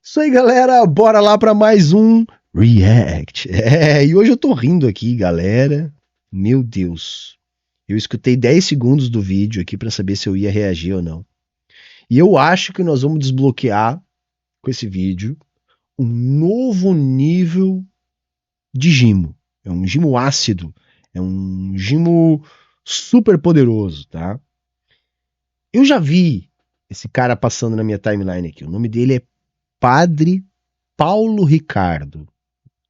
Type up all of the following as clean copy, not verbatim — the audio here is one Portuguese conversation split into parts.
Isso aí, galera, bora lá para mais um React. E hoje eu tô rindo aqui, galera. Meu Deus. Eu escutei 10 segundos do vídeo aqui para saber se eu ia reagir ou não. E eu acho que nós vamos desbloquear com esse vídeo um novo nível de gimo. É um gimo ácido. É um gimo super poderoso, tá? Eu já vi esse cara passando na minha timeline aqui. O nome dele é Padre Paulo Ricardo.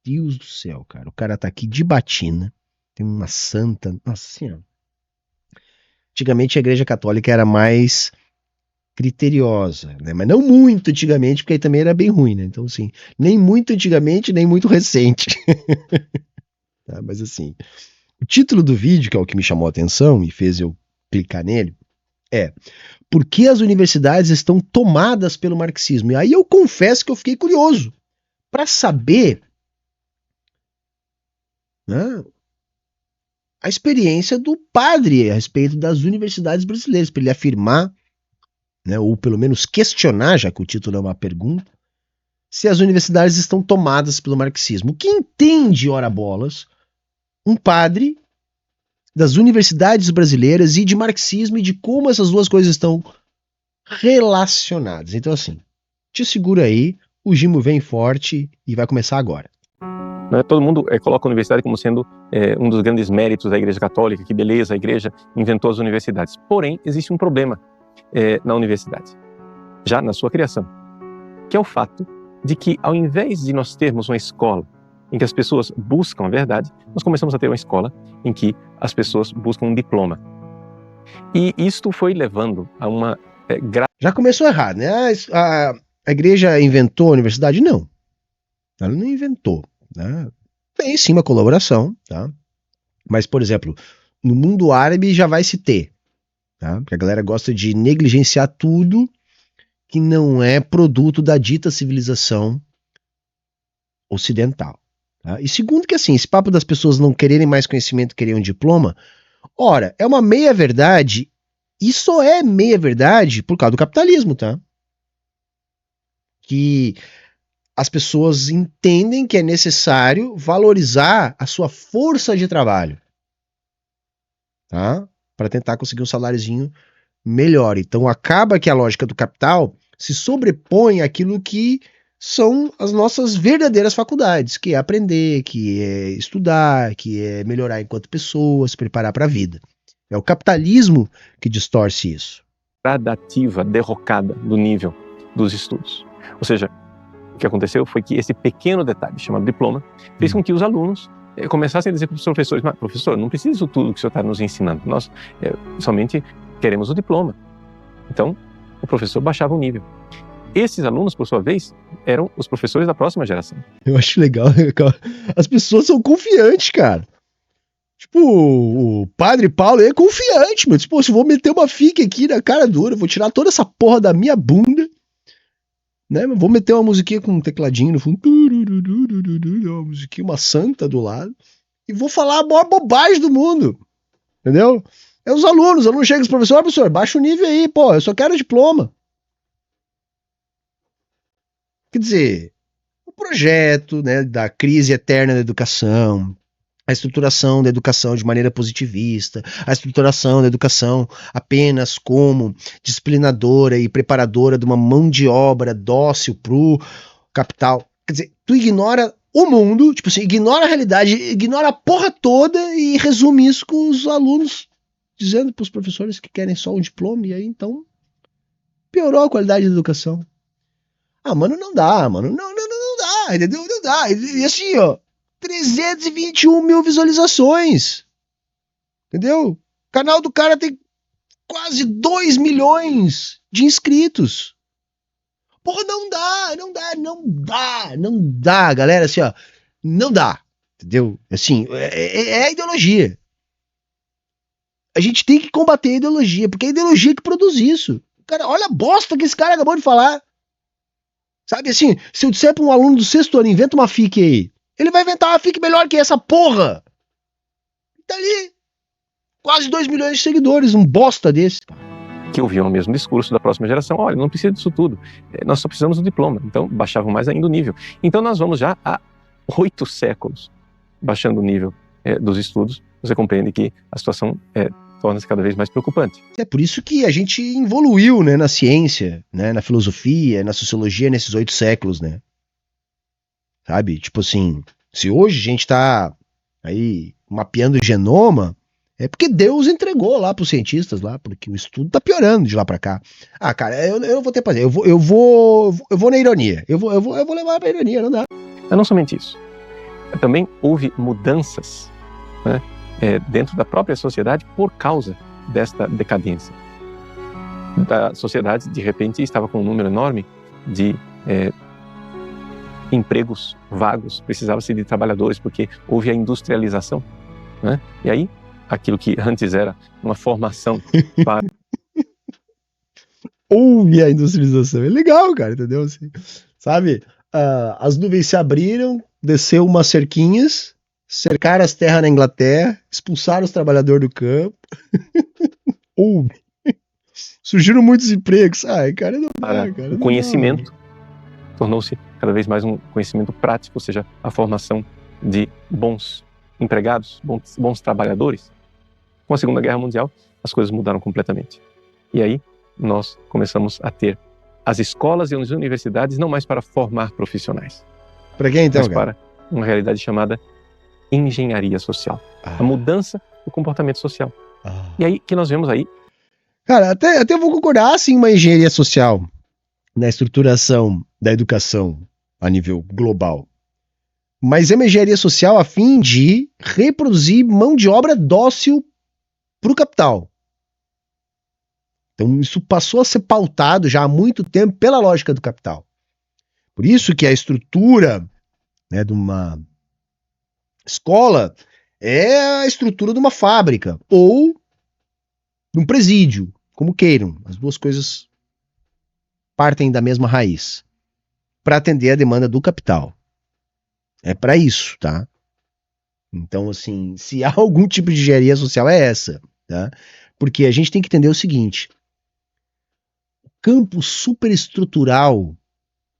Deus do céu, cara. O cara tá aqui de batina. Tem uma santa. Nossa senhora. Antigamente a igreja católica era mais criteriosa, né? Mas não muito antigamente, porque aí também era bem ruim, né? Então, assim, nem muito antigamente, nem muito recente. Tá? Mas assim, o título do vídeo, que é o que me chamou a atenção e fez eu clicar nele, é Por que as universidades estão tomadas pelo marxismo? E aí eu confesso que eu fiquei curioso para saber, né, a experiência do padre a respeito das universidades brasileiras, para ele afirmar, né, ou pelo menos questionar, já que o título é uma pergunta, se as universidades estão tomadas pelo marxismo. O que entende, ora bolas, um padre das universidades brasileiras e de marxismo e de como essas duas coisas estão relacionadas? Então, assim, te segura aí, o gimo vem forte e vai começar agora. Todo mundo coloca a universidade como sendo um dos grandes méritos da Igreja Católica, que beleza, a Igreja inventou as universidades. Porém, existe um problema na universidade, já na sua criação, que é o fato de que, ao invés de nós termos uma escola em que as pessoas buscam a verdade, nós começamos a ter uma escola em que as pessoas buscam um diploma. E isto foi levando a uma... Já começou errado, né? A igreja inventou a universidade? Não. Ela não inventou. Né? Tem sim uma colaboração, tá? Mas, por exemplo, no mundo árabe já vai se ter. Tá? Porque a galera gosta de negligenciar tudo que não é produto da dita civilização ocidental. Tá? E segundo que assim, esse papo das pessoas não quererem mais conhecimento, quererem um diploma, ora, é uma meia-verdade e só é meia-verdade por causa do capitalismo, tá? Que as pessoas entendem que é necessário valorizar a sua força de trabalho, tá? Para tentar conseguir um saláriozinho melhor. Então acaba que a lógica do capital se sobrepõe àquilo que são as nossas verdadeiras faculdades, que é aprender, que é estudar, que é melhorar enquanto pessoa, se preparar para a vida. É o capitalismo que distorce isso. Gradativa, derrocada do nível dos estudos. Ou seja, o que aconteceu foi que esse pequeno detalhe, chamado diploma, fez com que os alunos começassem a dizer para os professores: mas, professor, não precisa disso tudo que o senhor está nos ensinando, nós somente queremos o diploma. Então, o professor baixava o nível. Esses alunos, por sua vez, eram os professores da próxima geração. Eu acho legal. As pessoas são confiantes, cara. Tipo, o Padre Paulo é confiante, meu. Tipo, se eu vou meter uma fique aqui na cara dura, vou tirar toda essa porra da minha bunda, né? Vou meter uma musiquinha com um tecladinho no fundo, uma musiquinha, uma santa do lado, e vou falar a maior bobagem do mundo, entendeu? É os alunos chegam e os professores: professor, baixa o nível aí, pô, eu só quero diploma. Quer dizer, o projeto, né, da crise eterna da educação, a estruturação da educação de maneira positivista, a estruturação da educação apenas como disciplinadora e preparadora de uma mão de obra dócil pro capital. Quer dizer, tu ignora o mundo, tipo assim, ignora a realidade, ignora a porra toda e resume isso com os alunos dizendo pros professores que querem só um diploma, e aí então piorou a qualidade da educação. Ah, mano, não dá, mano. Não dá, entendeu? Não dá. E assim, ó, 321 mil visualizações. Entendeu? O canal do cara tem quase 2 milhões de inscritos. Porra, não dá, galera, assim, ó, não dá, entendeu? Assim, é a ideologia. A gente tem que combater a ideologia, porque é a ideologia que produz isso. Cara, olha a bosta que esse cara acabou de falar. Sabe assim, se eu disser para um aluno do sexto ano, inventa uma FIC aí, ele vai inventar uma FIC melhor que essa porra. Tá ali. Quase 2 milhões de seguidores, um bosta desse. que ouviam o mesmo discurso da próxima geração. Olha, não precisa disso tudo, nós só precisamos do diploma. Então, baixavam mais ainda o nível. Então, nós vamos já há 8 séculos baixando o nível dos estudos. Você compreende que a situação torna-se cada vez mais preocupante. É por isso que a gente evoluiu, né, na ciência, né, na filosofia, na sociologia, nesses 8 séculos, né? Sabe? Tipo assim, se hoje a gente tá aí mapeando o genoma, é porque Deus entregou lá pros cientistas lá, porque o estudo tá piorando de lá pra cá. Ah, cara, eu não vou ter prazer, eu vou na ironia, eu vou levar pra ironia, não dá. Mas não somente isso. Também houve mudanças, né, dentro da própria sociedade por causa desta decadência. A sociedade, de repente, estava com um número enorme de empregos vagos, precisava-se de trabalhadores, porque houve a industrialização, né? E aí, aquilo que antes era uma formação para... Houve a industrialização, é legal, cara, entendeu? Assim, sabe, as nuvens se abriram, desceu umas cerquinhas, cercaram as terras na Inglaterra, expulsaram os trabalhadores do campo. Houve. Surgiram muitos empregos. Ai, cara, não dá, cara. O conhecimento tornou-se cada vez mais um conhecimento prático, ou seja, a formação de bons empregados, bons trabalhadores. Com a Segunda Guerra Mundial, as coisas mudaram completamente. E aí, nós começamos a ter as escolas e as universidades não mais para formar profissionais. Para quem então, mas para uma realidade chamada engenharia social. A mudança do comportamento social. E aí, que nós vemos aí... Cara, até eu vou concordar, sim, uma engenharia social na estruturação da educação a nível global. Mas é uma engenharia social a fim de reproduzir mão de obra dócil para o capital. Então isso passou a ser pautado já há muito tempo pela lógica do capital. Por isso que a estrutura, né, de uma escola é a estrutura de uma fábrica ou de um presídio, como queiram. As duas coisas partem da mesma raiz para atender a demanda do capital. É para isso, tá? Então, assim, se há algum tipo de engenharia social é essa, tá? Porque a gente tem que entender o seguinte: o campo superestrutural,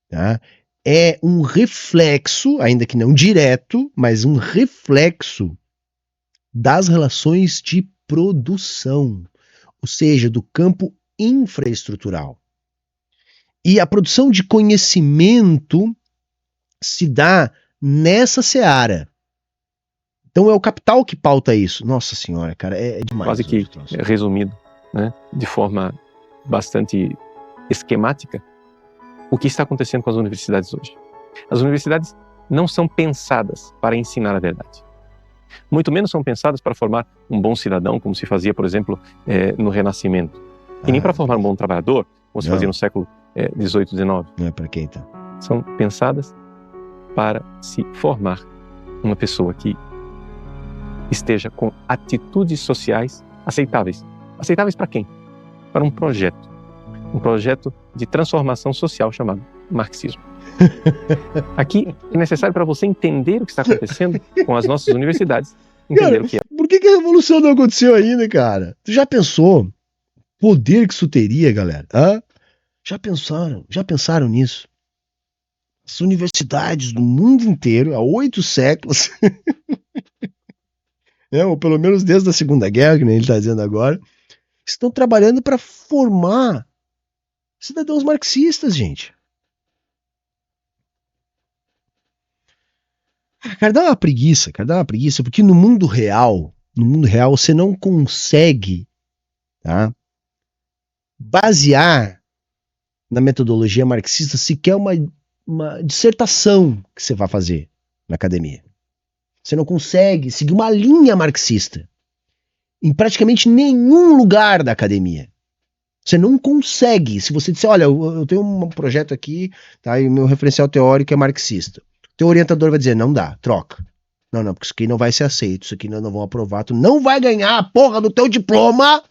tá, é um reflexo, ainda que não direto, mas um reflexo das relações de produção, ou seja, do campo infraestrutural. E a produção de conhecimento se dá nessa seara. Então é o capital que pauta isso. Nossa senhora, cara, é demais. Quase que resumido, né, de forma bastante esquemática, o que está acontecendo com as universidades hoje. As universidades não são pensadas para ensinar a verdade. Muito menos são pensadas para formar um bom cidadão, como se fazia, por exemplo, no Renascimento. E nem para formar um bom trabalhador, como se fazia no século XVIII, XIX. Não é para quem então? São pensadas para se formar uma pessoa que esteja com atitudes sociais aceitáveis. Aceitáveis para quem? Para um projeto de transformação social chamado marxismo. Aqui é necessário para você entender o que está acontecendo com as nossas universidades, entender cara, o que é. Por que a revolução não aconteceu ainda, cara? Tu já pensou o poder que isso teria, galera? Hã? Já pensaram nisso? As universidades do mundo inteiro, há 8 séculos, ou pelo menos desde a Segunda Guerra, que nem ele está dizendo agora, estão trabalhando para formar cidadãos marxistas, gente. Cara, dá uma preguiça, porque no mundo real você não consegue, tá, basear na metodologia marxista sequer uma dissertação que você vai fazer na academia. Você não consegue seguir uma linha marxista em praticamente nenhum lugar da academia. Você não consegue. Se você disser, olha, eu tenho um projeto aqui, tá, e o meu referencial teórico é marxista. O teu orientador vai dizer, não dá, troca. Não, porque isso aqui não vai ser aceito, isso aqui não vão aprovar, tu não vai ganhar a porra do teu diploma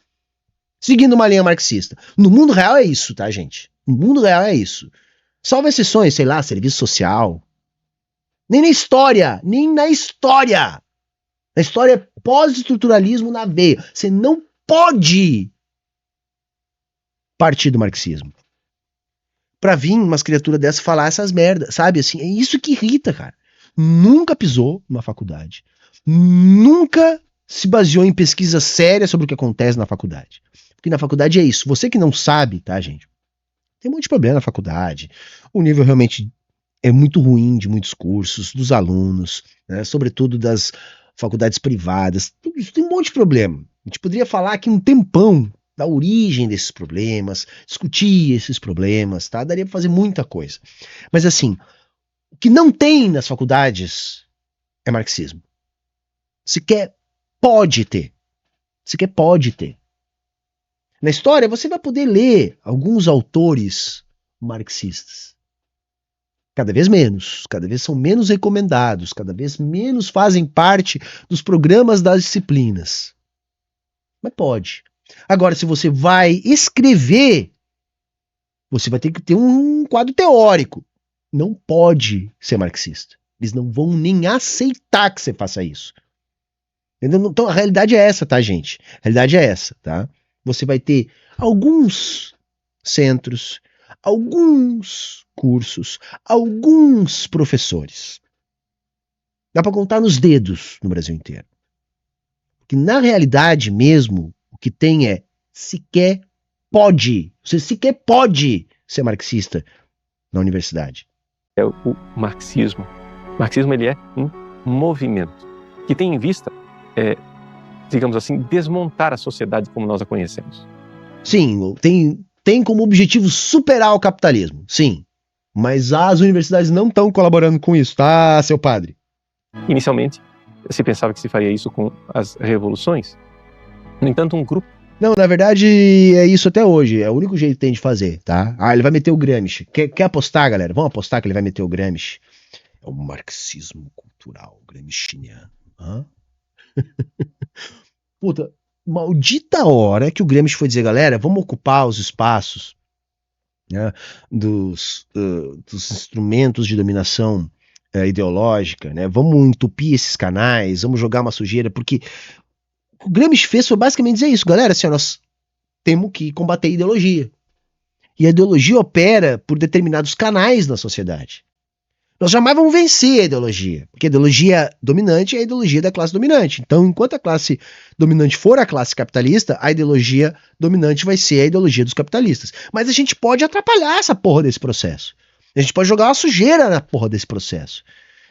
seguindo uma linha marxista. No mundo real é isso, tá, gente? No mundo real é isso. Salvo exceções, sei lá, serviço social. Nem na história. Na história é pós-estruturalismo na veia. Você não pode partir do marxismo. Pra vir umas criaturas dessas falar essas merdas, sabe? Assim, é isso que irrita, cara. Nunca pisou numa faculdade. Nunca se baseou em pesquisa séria sobre o que acontece na faculdade. Porque na faculdade é isso. Você que não sabe, tá, gente? Tem um monte de problema na faculdade. O nível realmente é muito ruim de muitos cursos, dos alunos, né? Sobretudo das faculdades privadas. Tem um monte de problema. A gente poderia falar aqui um tempão da origem desses problemas, discutir esses problemas, tá? Daria pra fazer muita coisa. Mas assim, o que não tem nas faculdades é marxismo. Sequer pode ter. Sequer pode ter. Na história, você vai poder ler alguns autores marxistas. Cada vez menos, cada vez são menos recomendados, cada vez menos fazem parte dos programas das disciplinas. Mas pode. Agora, se você vai escrever, você vai ter que ter um quadro teórico. Não pode ser marxista. Eles não vão nem aceitar que você faça isso. Entendeu? Então, a realidade é essa, tá, gente? A realidade é essa, tá? Você vai ter alguns centros, alguns cursos, alguns professores. Dá para contar nos dedos no Brasil inteiro. Porque na realidade mesmo, o que tem é sequer pode, você sequer pode ser marxista na universidade. É o marxismo. O marxismo, ele é um movimento que tem em vista, digamos assim, desmontar a sociedade como nós a conhecemos. Sim, tem como objetivo superar o capitalismo, sim. Mas as universidades não estão colaborando com isso, tá, seu padre? Inicialmente, se pensava que se faria isso com as revoluções. No entanto, um grupo... Não, na verdade, é isso até hoje. É o único jeito que tem de fazer, tá? Ah, ele vai meter o Gramsci. Quer apostar, galera? Vamos apostar que ele vai meter o Gramsci. É o marxismo cultural gramsciano. Hã? Puta, maldita hora que o Gramsci foi dizer, galera, vamos ocupar os espaços, né, dos instrumentos de dominação ideológica, né? Vamos entupir esses canais, vamos jogar uma sujeira, porque o que o Gramsci fez foi basicamente dizer isso, galera, assim, nós temos que combater a ideologia. E a ideologia opera por determinados canais na sociedade. Nós jamais vamos vencer a ideologia, porque a ideologia dominante é a ideologia da classe dominante. Então, enquanto a classe dominante for a classe capitalista, a ideologia dominante vai ser a ideologia dos capitalistas. Mas a gente pode atrapalhar essa porra desse processo. A gente pode jogar uma sujeira na porra desse processo.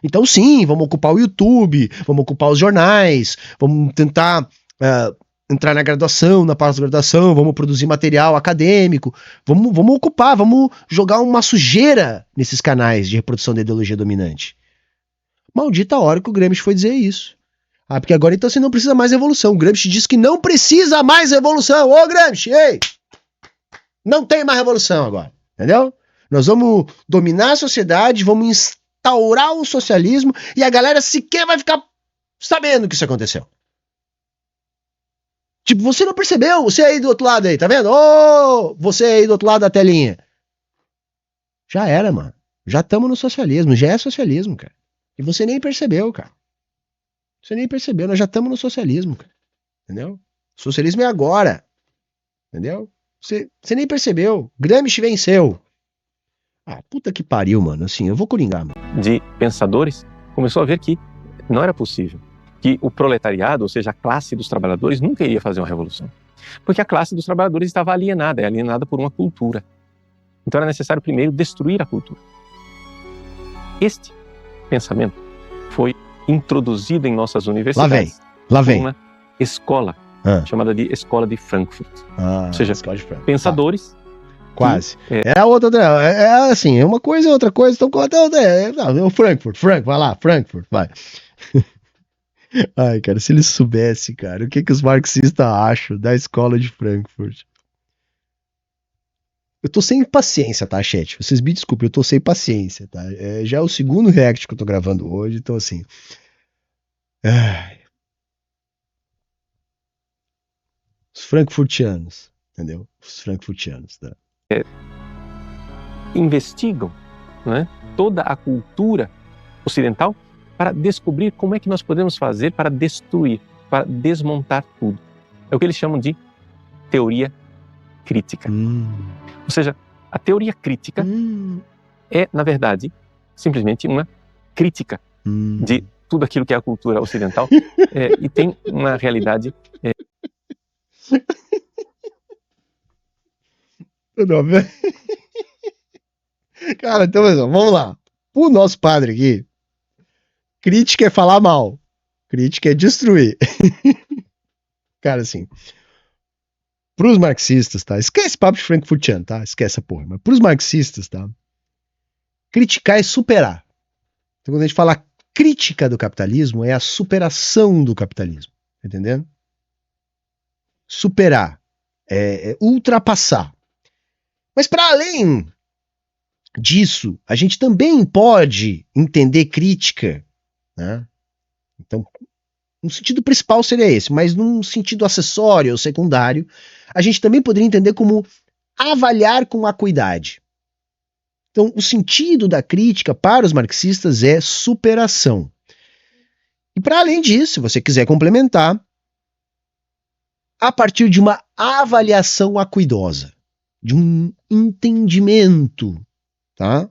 Então, sim, vamos ocupar o YouTube, vamos ocupar os jornais, vamos tentar entrar na graduação, na pós-graduação, vamos produzir material acadêmico, vamos ocupar, vamos jogar uma sujeira nesses canais de reprodução da ideologia dominante. Maldita hora que o Gramsci foi dizer isso. Ah, porque agora então você não precisa mais revolução. O Gramsci diz que não precisa mais revolução. Ô Gramsci, ei! Não tem mais revolução agora, entendeu? Nós vamos dominar a sociedade, vamos instaurar o socialismo e a galera sequer vai ficar sabendo que isso aconteceu. Tipo, você não percebeu, você aí do outro lado aí, tá vendo? Ô, você aí do outro lado da telinha. Já era, mano. Já estamos no socialismo, já é socialismo, cara. E você nem percebeu, cara. Você nem percebeu, nós já estamos no socialismo, cara. Entendeu? Socialismo é agora. Entendeu? Você nem percebeu. Gramsci venceu. Ah, puta que pariu, mano. Assim, eu vou coringar, mano. De pensadores, começou a ver que não era possível. Que o proletariado, ou seja, a classe dos trabalhadores, nunca iria fazer uma revolução. Porque a classe dos trabalhadores estava alienada por uma cultura. Então era necessário primeiro destruir a cultura. Este pensamento foi introduzido em nossas universidades. Lá vem. Uma escola, chamada de Escola de Frankfurt. Ou seja, Escola de Frankfurt. pensadores... Quase. É a outra, é assim, é uma coisa, outra coisa, então o Frankfurt, vai lá, Frankfurt, vai. Ai, cara, se eles soubessem, cara, o que os marxistas acham da escola de Frankfurt. Eu tô sem paciência, tá, chat? Vocês me desculpem, eu tô sem paciência, tá? Já é o segundo react que eu tô gravando hoje, então assim... Os frankfurtianos, entendeu? Os frankfurtianos, tá? Investigam, né, toda a cultura ocidental para descobrir como é que nós podemos fazer para destruir, para desmontar tudo. É o que eles chamam de teoria crítica. Ou seja, a teoria crítica é, na verdade, simplesmente uma crítica de tudo aquilo que é a cultura ocidental e tem uma realidade... Cara, então vamos lá. O nosso padre aqui, crítica é falar mal, crítica é destruir. Cara, assim, pros marxistas, tá? Esquece papo de Frankfurtiano, tá? Esquece essa porra. Mas pros marxistas, tá? Criticar é superar. Então, quando a gente fala crítica do capitalismo, é a superação do capitalismo. Tá entendendo? Superar. É ultrapassar. Mas para além disso, a gente também pode entender crítica, né? Então, no sentido principal seria esse, mas num sentido acessório ou secundário, a gente também poderia entender como avaliar com acuidade. Então, o sentido da crítica para os marxistas é superação. E para além disso, se você quiser complementar, a partir de uma avaliação acuidosa, de um entendimento, tá?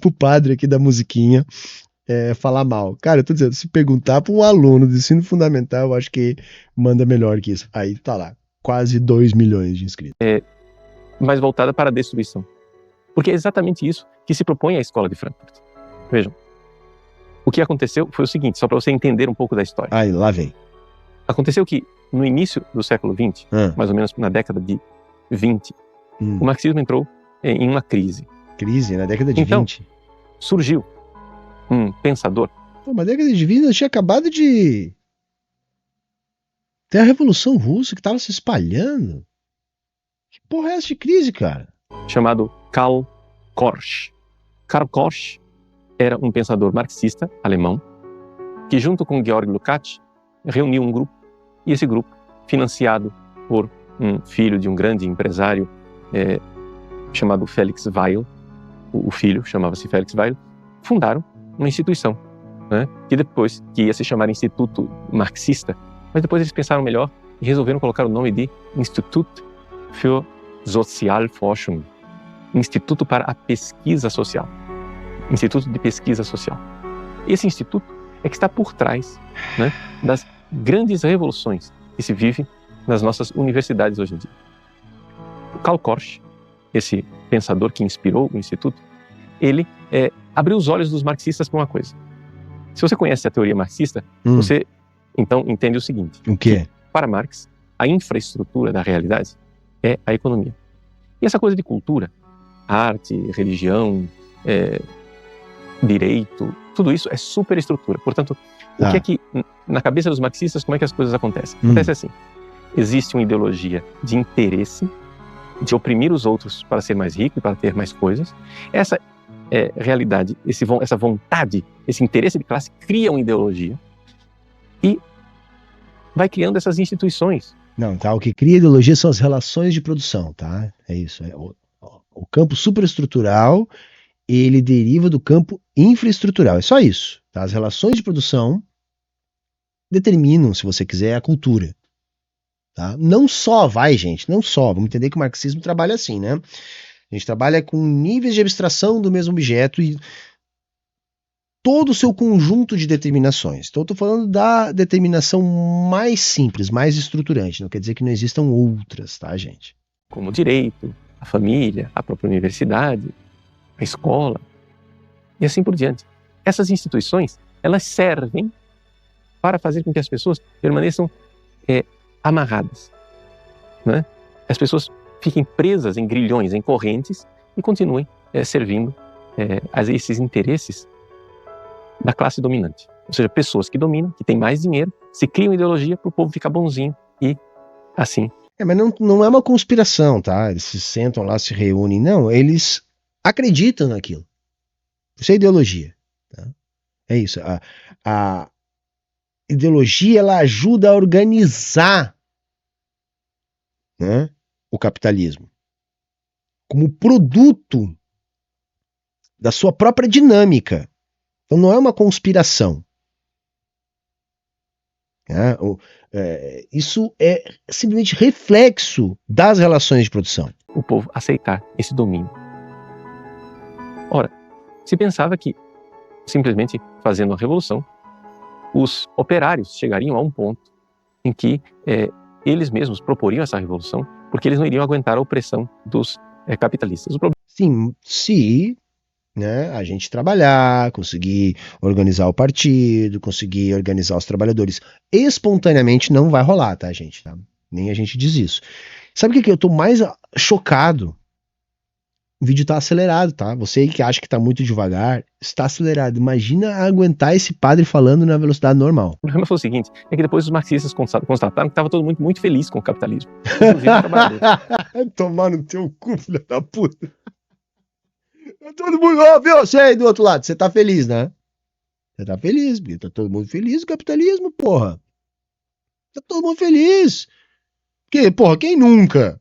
Pro padre aqui da musiquinha falar mal. Cara, eu tô dizendo, se perguntar para um aluno do ensino fundamental, eu acho que manda melhor que isso. Aí tá lá, quase 2 milhões de inscritos. Mais voltada para a destruição. Porque é exatamente isso que se propõe a escola de Frankfurt. Vejam, o que aconteceu foi o seguinte, só para você entender um pouco da história. Aí, lá vem. Aconteceu que no início do século XX, mais ou menos na década de 20, o marxismo entrou em uma crise. Crise na década de 20? Surgiu um pensador. Pô, mas na década de 20 tinha acabado de ter a Revolução Russa que estava se espalhando. Que porra é essa de crise, cara? Chamado Karl Korsch. Karl Korsch era um pensador marxista alemão que, junto com Georg Lukács, reuniu um grupo, e esse grupo, financiado por um filho de um grande empresário chamado Felix Weil, o filho chamava-se Felix Weil, fundaram uma instituição, né, que depois que ia se chamar Instituto Marxista, mas depois eles pensaram melhor e resolveram colocar o nome de Institut für Sozialforschung, Instituto para a Pesquisa Social, Instituto de Pesquisa Social. Esse instituto é que está por trás, né, das grandes revoluções que se vivem nas nossas universidades hoje em dia. O Karl Korsch, esse pensador que inspirou o instituto, ele abriu os olhos dos marxistas para uma coisa. Se você conhece a teoria marxista, você então entende o seguinte. O quê? Que, para Marx, a infraestrutura da realidade é a economia. E essa coisa de cultura, arte, religião, direito, tudo isso é superestrutura. Portanto, o que é que, na cabeça dos marxistas, como é que as coisas acontecem? Acontece assim. Existe uma ideologia de interesse, de oprimir os outros para ser mais rico e para ter mais coisas. Essa realidade, essa vontade, esse interesse de classe cria uma ideologia e vai criando essas instituições. Não, tá? O que cria ideologia são as relações de produção, tá? É isso. O campo superestrutural, ele deriva do campo infraestrutural. É só isso. Tá? As relações de produção determinam, se você quiser, a cultura. Tá? Não só, não só. Vamos entender que o marxismo trabalha assim, né? A gente trabalha com níveis de abstração do mesmo objeto e todo o seu conjunto de determinações. Então, eu estou falando da determinação mais simples, mais estruturante. Não quer dizer que não existam outras, tá, gente? Como o direito, a família, a própria universidade, a escola e assim por diante. Essas instituições, elas servem para fazer com que as pessoas permaneçam amarradas, né? As pessoas fiquem presas em grilhões, em correntes e continuem servindo a esses interesses da classe dominante. Ou seja, pessoas que dominam, que têm mais dinheiro, se criam ideologia para o povo ficar bonzinho e assim. Mas não é uma conspiração, tá? Eles se sentam lá, se reúnem. Não, eles acreditam naquilo. Isso é ideologia. Tá? É isso. A ideologia, ela ajuda a organizar, né, o capitalismo como produto da sua própria dinâmica. Então não é uma conspiração. Né? Isso é simplesmente reflexo das relações de produção. O povo aceitar esse domínio. Ora, se pensava que, simplesmente fazendo a revolução, os operários chegariam a um ponto em que eles mesmos proporiam essa revolução, porque eles não iriam aguentar a opressão dos capitalistas. Sim, se, né, a gente trabalhar, conseguir organizar o partido, conseguir organizar os trabalhadores espontaneamente, não vai rolar, tá, gente? Tá? Nem a gente diz isso. Sabe o que eu tô mais chocado? O vídeo tá acelerado, tá? Você que acha que tá muito devagar, está acelerado. Imagina aguentar esse padre falando na velocidade normal. O problema foi o seguinte, é que depois os marxistas constataram que estava todo mundo muito feliz com o capitalismo. Inclusive os trabalhadores. Tomar no teu cu, filho da puta. Todo mundo, viu? Você aí do outro lado, você tá feliz, né? Você tá feliz, porque tá todo mundo feliz com o capitalismo, porra. Tá todo mundo feliz. Porque, porra, quem nunca,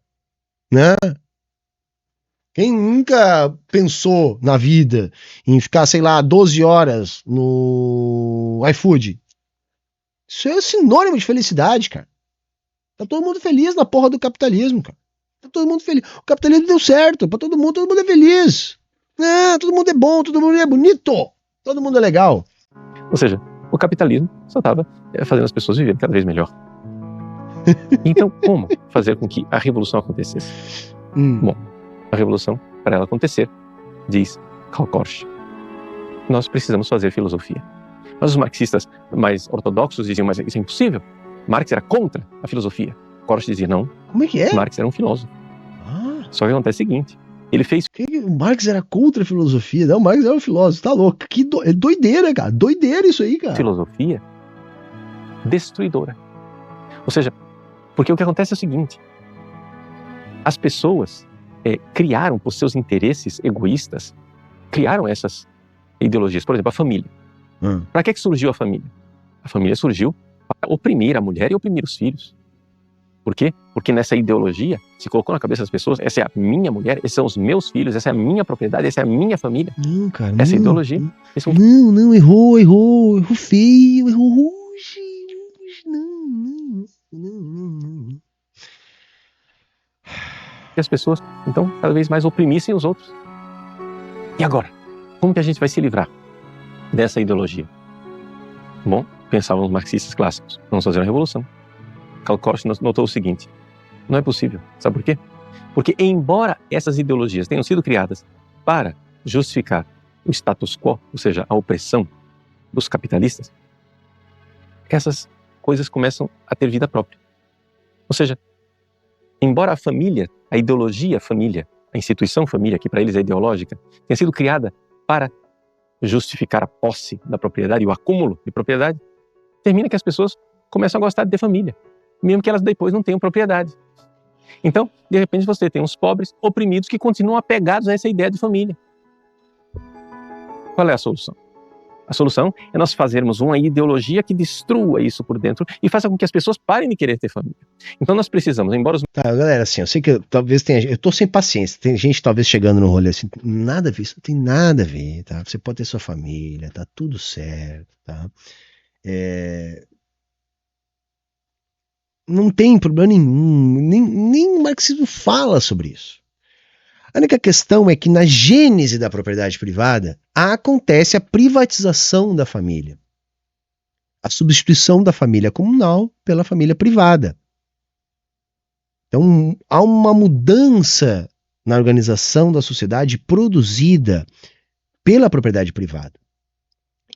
né? Quem nunca pensou na vida em ficar, sei lá, 12 horas no iFood? Isso é sinônimo de felicidade, cara. Tá todo mundo feliz na porra do capitalismo, cara. Tá todo mundo feliz. O capitalismo deu certo pra todo mundo é feliz. Todo mundo é bom, todo mundo é bonito. Todo mundo é legal. Ou seja, o capitalismo só estava fazendo as pessoas viverem cada vez melhor. Então, como fazer com que a revolução acontecesse? Bom, a revolução, para ela acontecer, diz Karl Korsch, nós precisamos fazer filosofia. Mas os marxistas mais ortodoxos diziam, mas isso é impossível. Marx era contra a filosofia. Korsch dizia, não. Como é que é? Marx era um filósofo. Só que acontece o seguinte, ele fez... O Marx era contra a filosofia? Não, o Marx era um filósofo, tá louco. Que doideira, cara. Doideira isso aí, cara. Filosofia destruidora. Ou seja, porque o que acontece é o seguinte, as pessoas criaram, por seus interesses egoístas, criaram essas ideologias. Por exemplo, a família. Para que surgiu a família? A família surgiu para oprimir a mulher e oprimir os filhos. Por quê? Porque nessa ideologia se colocou na cabeça das pessoas, essa é a minha mulher, esses são os meus filhos, essa é a minha propriedade, essa é a minha família. Não, cara. Essa ideologia. Não, errou feio, errou hoje. Não. Que as pessoas, então, cada vez mais oprimissem os outros. E agora? Como que a gente vai se livrar dessa ideologia? Bom, pensavam os marxistas clássicos, vamos fazer uma revolução. Karl Korsch notou o seguinte, não é possível, sabe por quê? Porque embora essas ideologias tenham sido criadas para justificar o status quo, ou seja, a opressão dos capitalistas, essas coisas começam a ter vida própria. Ou seja, embora a família, a ideologia família, a instituição família, que para eles é ideológica, tenha sido criada para justificar a posse da propriedade e o acúmulo de propriedade, termina que as pessoas começam a gostar de ter família, mesmo que elas depois não tenham propriedade. Então, de repente, você tem uns pobres oprimidos que continuam apegados a essa ideia de família. Qual é a solução? A solução é nós fazermos uma ideologia que destrua isso por dentro e faça com que as pessoas parem de querer ter família. Então nós precisamos, embora os... Tá, galera, assim, eu sei que talvez tenha... Eu tô sem paciência, tem gente talvez chegando no rolê assim, nada a ver, isso não tem nada a ver, tá? Você pode ter sua família, tá tudo certo, tá? Não tem problema nenhum, nem o marxismo fala sobre isso. A única questão é que na gênese da propriedade privada acontece a privatização da família. A substituição da família comunal pela família privada. Então há uma mudança na organização da sociedade produzida pela propriedade privada.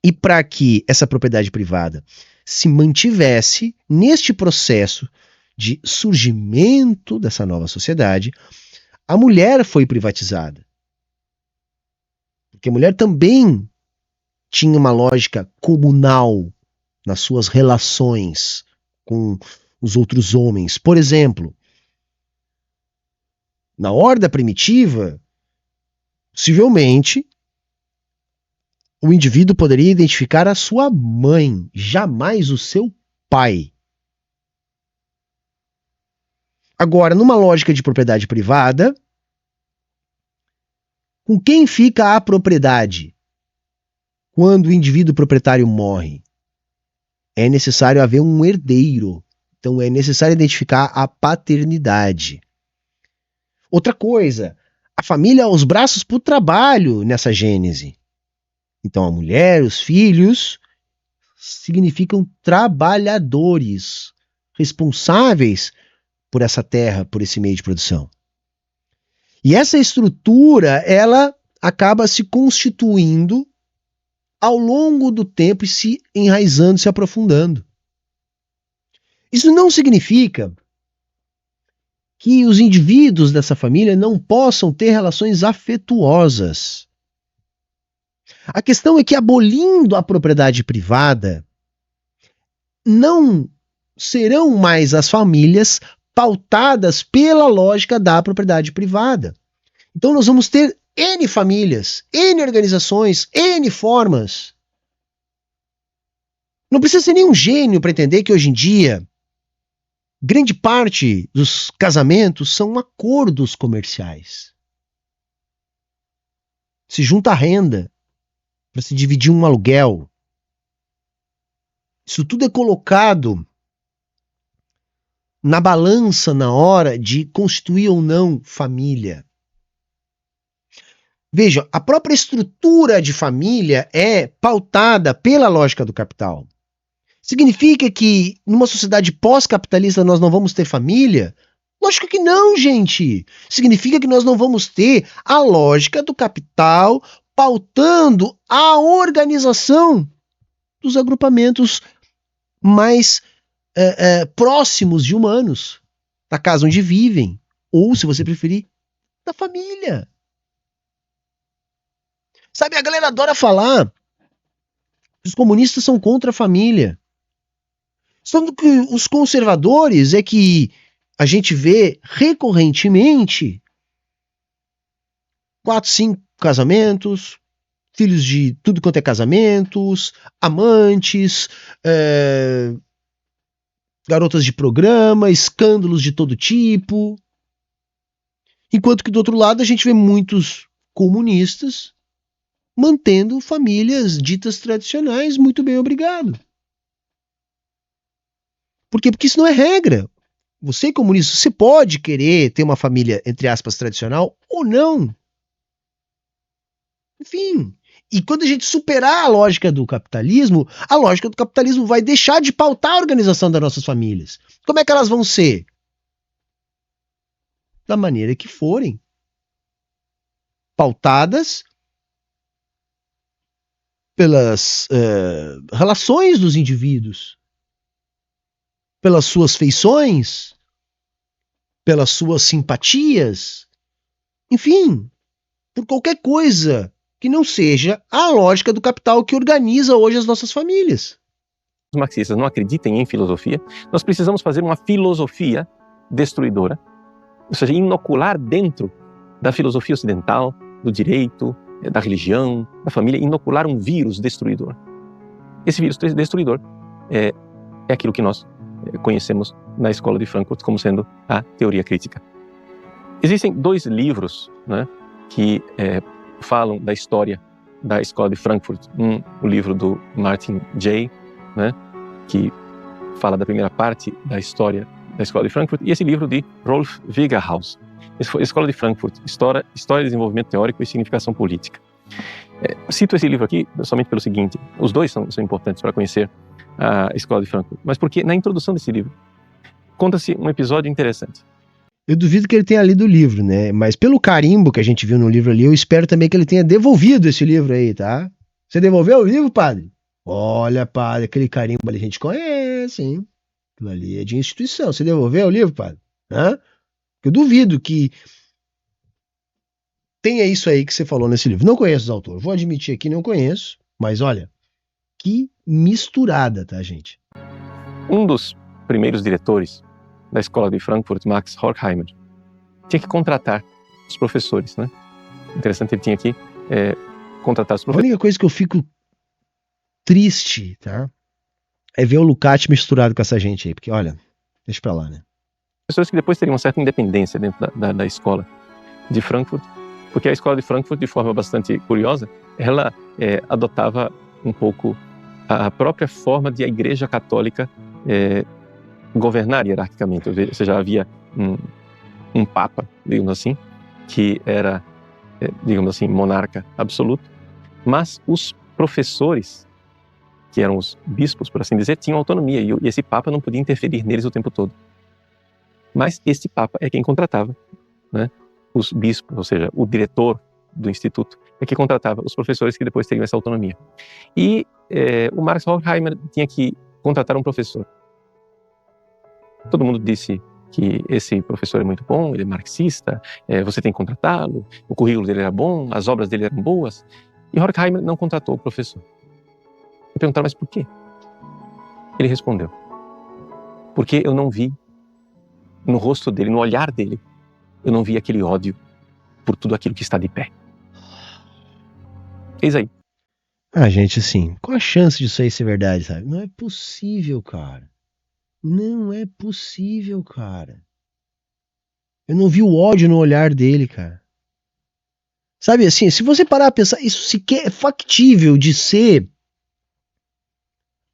E para que essa propriedade privada se mantivesse neste processo de surgimento dessa nova sociedade, a mulher foi privatizada. Porque a mulher também tinha uma lógica comunal nas suas relações com os outros homens. Por exemplo, na horda primitiva, possivelmente, o indivíduo poderia identificar a sua mãe, jamais o seu pai. Agora, numa lógica de propriedade privada, com quem fica a propriedade quando o indivíduo proprietário morre? é necessário haver um herdeiro. Então é necessário identificar a paternidade. Outra coisa, a família aos braços para o trabalho nessa gênese. Então a mulher, os filhos, significam trabalhadores, responsáveis por essa terra, por esse meio de produção. E essa estrutura, ela acaba se constituindo ao longo do tempo e se enraizando, se aprofundando. Isso não significa que os indivíduos dessa família não possam ter relações afetuosas. A questão é que, abolindo a propriedade privada, não serão mais as famílias pautadas pela lógica da propriedade privada. Então nós vamos ter N famílias, N organizações, N formas. Não precisa ser nenhum gênio para entender que hoje em dia grande parte dos casamentos são acordos comerciais. Se junta a renda para se dividir um aluguel. Isso tudo é colocado na balança na hora de constituir ou não família. Veja, a própria estrutura de família é pautada pela lógica do capital. Significa que numa sociedade pós-capitalista nós não vamos ter família? Lógico que não, gente. Significa que nós não vamos ter a lógica do capital pautando a organização dos agrupamentos mais próximos de humanos, da casa onde vivem, ou, se você preferir, da família. Sabe, a galera adora falar que os comunistas são contra a família. Só que os conservadores é que a gente vê recorrentemente 4, 5 casamentos, filhos de tudo quanto é casamentos, amantes, garotas de programa, escândalos de todo tipo. Enquanto que do outro lado a gente vê muitos comunistas mantendo famílias ditas tradicionais, muito bem, obrigado. Por quê? Porque isso não é regra. Você, comunista, você pode querer ter uma família, entre aspas, tradicional ou não. Enfim. E quando a gente superar a lógica do capitalismo, a lógica do capitalismo vai deixar de pautar a organização das nossas famílias. Como é que elas vão ser? Da maneira que forem. Pautadas pelas relações dos indivíduos, pelas suas feições, pelas suas simpatias, enfim, por qualquer coisa que não seja a lógica do capital que organiza hoje as nossas famílias. Os marxistas não acreditem em filosofia, nós precisamos fazer uma filosofia destruidora, ou seja, inocular dentro da filosofia ocidental, do direito, da religião, da família, inocular um vírus destruidor. Esse vírus destruidor é aquilo que nós conhecemos na Escola de Frankfurt como sendo a teoria crítica. Existem 2 livros, né, que falam da história da Escola de Frankfurt. O livro do Martin Jay, né, que fala da primeira parte da história da Escola de Frankfurt, e esse livro de Rolf Wegerhaus, Escola de Frankfurt, História e Desenvolvimento Teórico e Significação Política. Cito esse livro aqui somente pelo seguinte: os dois são importantes para conhecer a Escola de Frankfurt, mas porque na introdução desse livro conta-se um episódio interessante. Eu duvido que ele tenha lido o livro, né? Mas pelo carimbo que a gente viu no livro ali, eu espero também que ele tenha devolvido esse livro aí, tá? Você devolveu o livro, padre? Olha, padre, aquele carimbo ali a gente conhece, hein? Aquilo ali é de instituição. Você devolveu o livro, padre? Hã? Eu duvido que tenha isso aí que você falou nesse livro. Não conheço os autores. Vou admitir aqui, não conheço. Mas olha, que misturada, tá, gente? Um dos primeiros diretores da Escola de Frankfurt, Max Horkheimer, tinha que contratar os professores, né? Interessante, ele tinha que contratar os professores. A única coisa que eu fico triste, tá? É ver o Lukács misturado com essa gente aí. Porque, olha, deixa pra lá, né? Pessoas que depois teriam uma certa independência dentro da Escola de Frankfurt, porque a Escola de Frankfurt, de forma bastante curiosa, ela adotava um pouco a própria forma de a Igreja Católica governar hierarquicamente. Ou seja, havia um Papa, digamos assim, que era, digamos assim, monarca absoluto, mas os professores, que eram os bispos, por assim dizer, tinham autonomia e esse Papa não podia interferir neles o tempo todo. Mas este Papa é quem contratava, né, os bispos, ou seja, o diretor do instituto é que contratava os professores que depois teriam essa autonomia. E o Marx Horkheimer tinha que contratar um professor. Todo mundo disse que esse professor é muito bom, ele é marxista, você tem que contratá-lo, o currículo dele era bom, as obras dele eram boas. E Horkheimer não contratou o professor. E perguntaram, mas por quê? Ele respondeu, porque eu não vi no rosto dele, no olhar dele, eu não vi aquele ódio por tudo aquilo que está de pé. Eis aí. Gente, assim, qual a chance disso aí ser verdade, sabe? Não é possível, cara. Não é possível, cara. Eu não vi o ódio no olhar dele, cara. Sabe, assim, se você parar a pensar, isso sequer é factível de ser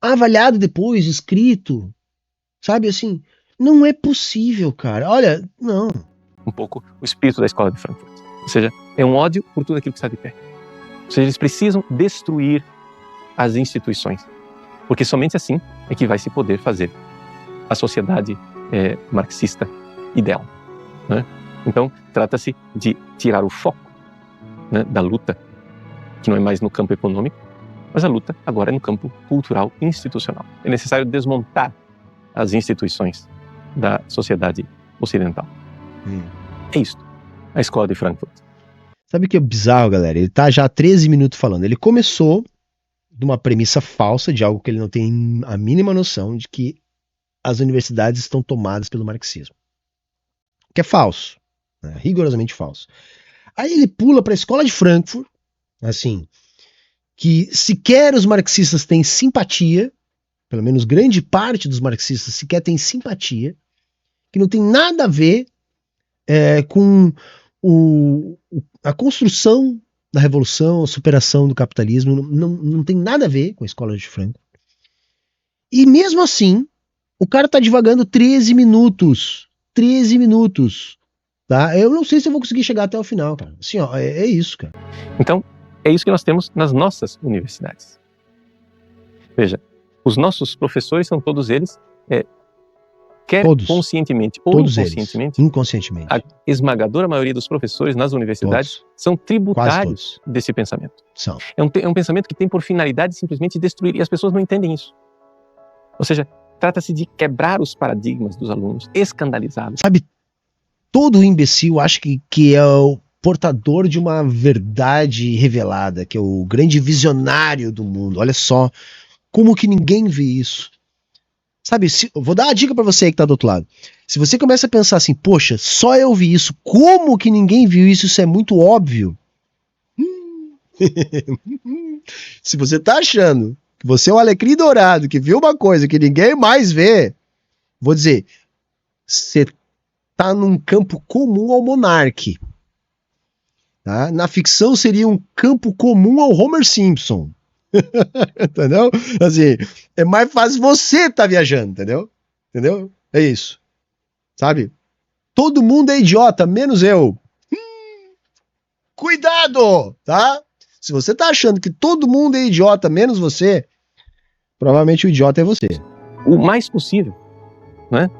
avaliado depois, escrito. Sabe, assim, não é possível, cara. Olha, não. Um pouco o espírito da escola de Frankfurt. Ou seja, é um ódio por tudo aquilo que está de pé. Ou seja, eles precisam destruir as instituições. Porque somente assim é que vai se poder fazer a sociedade marxista ideal. Né? Então, trata-se de tirar o foco, né, da luta, que não é mais no campo econômico, mas a luta agora é no campo cultural institucional. É necessário desmontar as instituições da sociedade ocidental. É isto, a escola de Frankfurt. Sabe o que é bizarro, galera? Ele tá já há 13 minutos falando. Ele começou de uma premissa falsa, de algo que ele não tem a mínima noção, de que as universidades estão tomadas pelo marxismo. Que é falso, né? Rigorosamente falso. Aí ele pula para a escola de Frankfurt, assim, que sequer os marxistas têm simpatia, pelo menos grande parte dos marxistas sequer tem simpatia, que não tem nada a ver com a construção da revolução, a superação do capitalismo, não tem nada a ver com a escola de Frankfurt. E mesmo assim, o cara tá divagando 13 minutos. 13 minutos. Tá? Eu não sei se eu vou conseguir chegar até o final, cara. Assim, ó, é isso, cara. Então, é isso que nós temos nas nossas universidades. Veja, os nossos professores são todos eles, quer Todos. conscientemente ou Todos inconscientemente, eles. Inconscientemente. a esmagadora maioria dos professores nas universidades Todos. são Quase tributários todos. desse pensamento. São. É um pensamento que tem por finalidade simplesmente destruir, e as pessoas não entendem isso. Ou seja, trata-se de quebrar os paradigmas dos alunos, escandalizá-los. Sabe, todo imbecil acha que é o portador de uma verdade revelada, que é o grande visionário do mundo. Olha só, como que ninguém vê isso. Sabe, vou dar uma dica pra você aí que tá do outro lado. Se você começa a pensar assim, poxa, só eu vi isso, como que ninguém viu isso? Isso é muito óbvio. Se você tá achando que você é um alecrim dourado, que viu uma coisa que ninguém mais vê, vou dizer, você tá num campo comum ao Monark. Tá? Na ficção seria um campo comum ao Homer Simpson. Entendeu? Assim, é mais fácil você tá viajando, entendeu? Entendeu? É isso. Sabe? Todo mundo é idiota, menos eu. Cuidado, tá? Se você tá achando que todo mundo é idiota, menos você, provavelmente o idiota é você. O mais possível, né?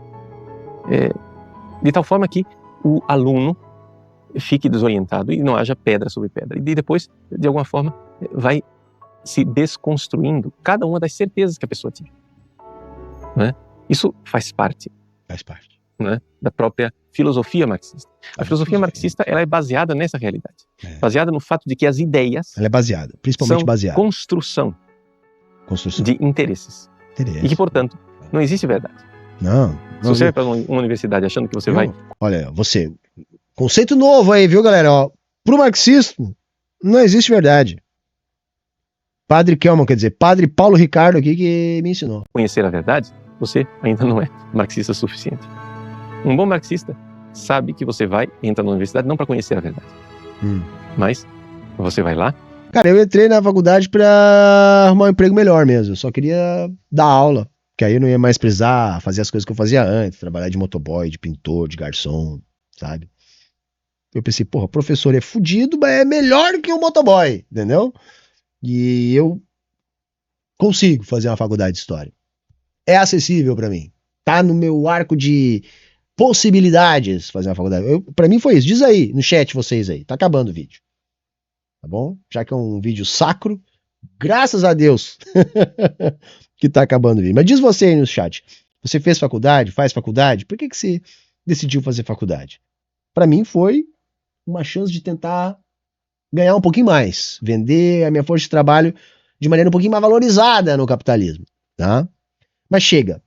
De tal forma que o aluno fique desorientado e não haja pedra sobre pedra. E depois, de alguma forma, vai se desconstruindo cada uma das certezas que a pessoa tinha. Né? Isso faz parte. Faz parte. Né, da própria filosofia marxista. A filosofia marxista, ela é baseada nessa realidade. Baseada no fato de que as ideias... Ela é baseada, principalmente são baseada. construção de interesses. E que, portanto, não existe verdade. Não. Se você vai para uma universidade achando que você vai... Olha, você... Conceito novo aí, viu, galera? Ó, pro marxismo, não existe verdade. Padre Kelman, quer dizer, Padre Paulo Ricardo aqui que me ensinou. Conhecer a verdade, você ainda não é marxista suficiente. Um bom marxista sabe que você entra na universidade não para conhecer a verdade, mas você vai lá Cara, eu entrei na faculdade pra arrumar um emprego melhor mesmo. Eu só queria dar aula, que aí eu não ia mais precisar fazer as coisas que eu fazia antes, trabalhar de motoboy, de pintor, de garçom, sabe? Eu pensei, porra, professor é fudido, mas é melhor que o motoboy, entendeu? E eu consigo fazer uma faculdade de história. É acessível pra mim. Tá no meu arco de possibilidades fazer uma faculdade. Pra mim foi isso. Diz aí no chat vocês aí. Tá acabando o vídeo. Tá bom? Já que é um vídeo sacro, graças a Deus que tá acabando o vídeo. Mas diz você aí no chat. Você fez faculdade? Faz faculdade? Por que você decidiu fazer faculdade? Pra mim foi uma chance de tentar ganhar um pouquinho mais. Vender a minha força de trabalho de maneira um pouquinho mais valorizada no capitalismo. Tá? Mas chega.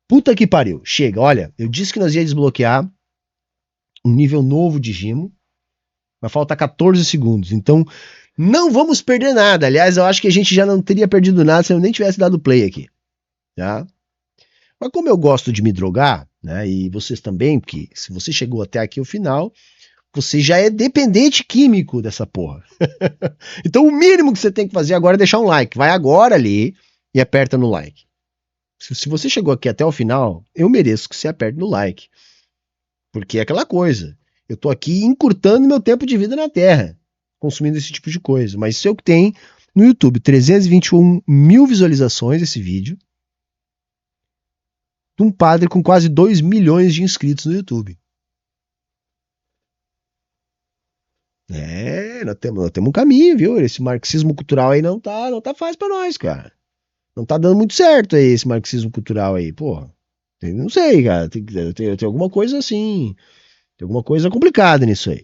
Puta que pariu. Chega. Olha, eu disse que nós ia desbloquear um nível novo de Gimo. Vai faltar 14 segundos. Então, não vamos perder nada. Aliás, eu acho que a gente já não teria perdido nada se eu nem tivesse dado play aqui. Tá? Mas como eu gosto de me drogar, né? E vocês também, porque se você chegou até aqui ao final, você já é dependente químico dessa porra. Então, o mínimo que você tem que fazer agora é deixar um like. Vai agora ali e aperta no like. Se você chegou aqui até o final, eu mereço que você aperte no like. Porque é aquela coisa. Eu tô aqui encurtando meu tempo de vida na Terra, consumindo esse tipo de coisa. Mas isso é o que tem no YouTube. 321 mil visualizações esse vídeo. De um padre com quase 2 milhões de inscritos no YouTube. Nós temos um caminho, viu? Esse marxismo cultural aí não tá fácil pra nós, cara. Não tá dando muito certo aí esse marxismo cultural aí, porra. Não sei, cara. Tem alguma coisa assim. Tem alguma coisa complicada nisso aí.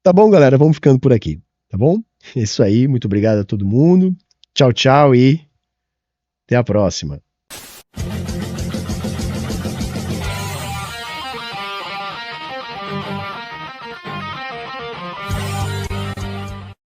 Tá bom, galera? Vamos ficando por aqui. Tá bom? É isso aí. Muito obrigado a todo mundo. Tchau, tchau e até a próxima.